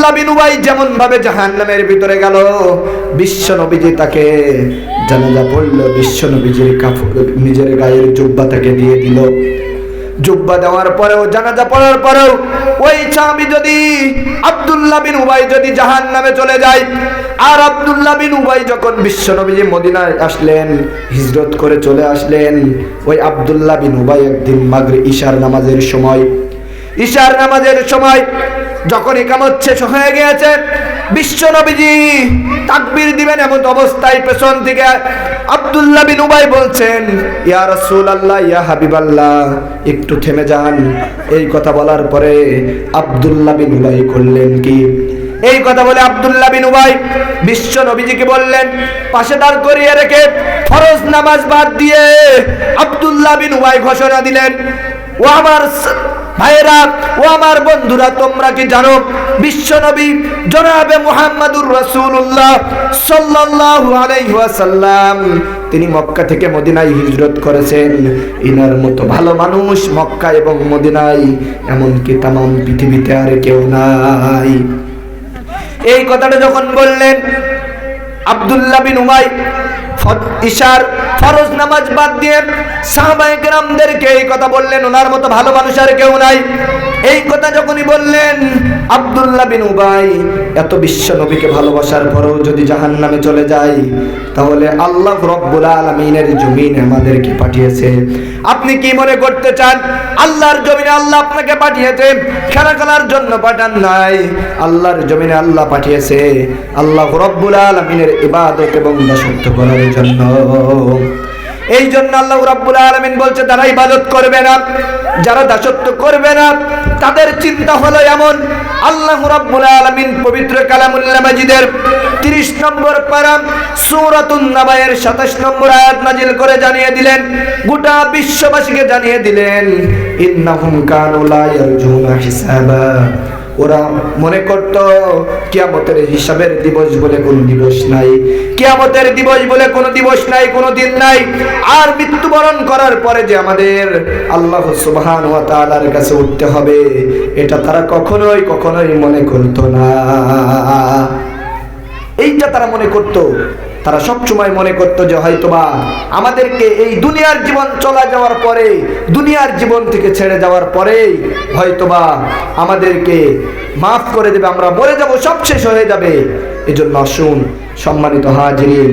আব্দুল্লাহ বিন উবাই যেমন ভাবে জাহান্নামের ভিতরে গেল, বিশ্ব নবীজি তাকে জানাজা পড়ল, বিশ্ব নবীজির কাপড় নিজের গায়ের জুব্বা তাকে দিয়ে দিল। জুব্বা দেওয়ার পরেও, জানাজা পড়ার পরেও ওই স্বামী যদি আব্দুল্লাহ বিন উবাই যদি জাহান্নামে চলে যায়, আর আব্দুল্লাহ বিন উবাই যখন বিশ্ব নবীজি মদিনায় আসলেন, হিজরত করে চলে আসলেন, ওই আব্দুল্লাহ বিন উবাই একদিন মাগরিব ইশার নামাজের সময় যখন ইকামত শেষ হয়ে গিয়েছে, বিশ্ব নবীজি তাকবীর দিবেন এমন অবস্থায় পেছন থেকে আব্দুল্লাহ বিন উবাই বলছেন, ইয়া রাসূলুল্লাহ, ইয়া হাবিবাল্লাহ, একটু থেমে যান। এই কথা বলার পরে আব্দুল্লাহ বিন উবাই করলেন কি? এই কথা বলে আব্দুল্লাহ বিন উবাই বিশ্ব নবীজিকে বললেন, পাশে দাঁড় করিয়ে রেখে ফরজ নামাজ বাদ দিয়ে আব্দুল্লাহ বিন উবাই ঘোষণা দিলেন, ও আমার ভাইরা, ও আমার বন্ধুরা, তোমরা কি জানো বিশ্ব নবী জনাবে মুহাম্মাদুর রাসূলুল্লাহ সাল্লাল্লাহু আলাইহি ওয়াসাল্লাম তিনি মক্কা থেকে মদিনায় হিজরত করেছেন। ইনার মতো ভালো মানুষ মক্কা এবং মদিনায় এমনকি তাম পৃথিবীতে আর কেউ নাই। এই কথাটা যখন বললেন, আব্দুল্লাহ বিন উবাই ইশার ফরজ নামাজ বাদ দিয়ে সাহাবায়ে কেরামদেরকে এই কথা বললেন, ওনার মতো ভালো মানুষ আর কেউ নাই। এই কথা যখনই বললেন, আব্দুল্লাহ বিন উবাই এত বিশ্ব নবীকে ভালোবাসার পরেও যদি জাহান্নামে চলে যায়, তাহলে আল্লাহ রব্বুল আলামিনের জমিনে আমাদেরকে পাঠিয়েছে। আপনি কি মনে করতে চান আল্লাহর জমিনে আল্লাহ আপনাকে পাঠিয়েছে খেলা খেলার জন্য পাঠান নাই? আল্লাহর জমিনে আল্লাহ পাঠিয়েছে আল্লাহ রব্বুল আলামিনের ইবাদত এবং দাসত্ব করার জন্য। এই জন্য আল্লাহ রাব্বুল আলামিন বলছে, যারা ইবাদত করবে না, যারা দাসত্ব করবে না, তাদের চিন্তা হলো এমন। আল্লাহ রাব্বুল আলামিন পবিত্র কালামুল্লাহ মাজিদের 30 নম্বর পারা সূরাতুন নাবায়ের 27 নম্বর আয়াত নাজিল করে জানিয়ে দিলেন, গোটা বিশ্ববাসীকে জানিয়ে দিলেন, ইন্নাহুম কানু লা ইয়ারজুনা হিসাবা। ওরা মনে করত কিয়ামতের হিসাবের দিবস বলে কোনো দিবস নাই, কিয়ামতের দিবস বলে কোনো দিবস নাই, কোনো দিন নাই। আর মৃত্যুবরণ করার পরে যে আমাদের আল্লাহ সুবহানাহু ওয়া তাআলার কাছে উঠতে হবে, এটা তারা কখনোই মনে করত না। এইটা তারা মনে করত। তারা সবসময় মনে করত যে হয়তোবা আমাদেরকে এই দুনিয়ার জীবন চলে যাওয়ার পরে, দুনিয়ার জীবন থেকে ছেড়ে যাওয়ার পরে হয়তোবা আমাদেরকে মাফ করে দেবে, আমরা মরে যাব, সব শেষ হয়ে যাবে। এজন্য আসুন সম্মানিত হাজিরিন,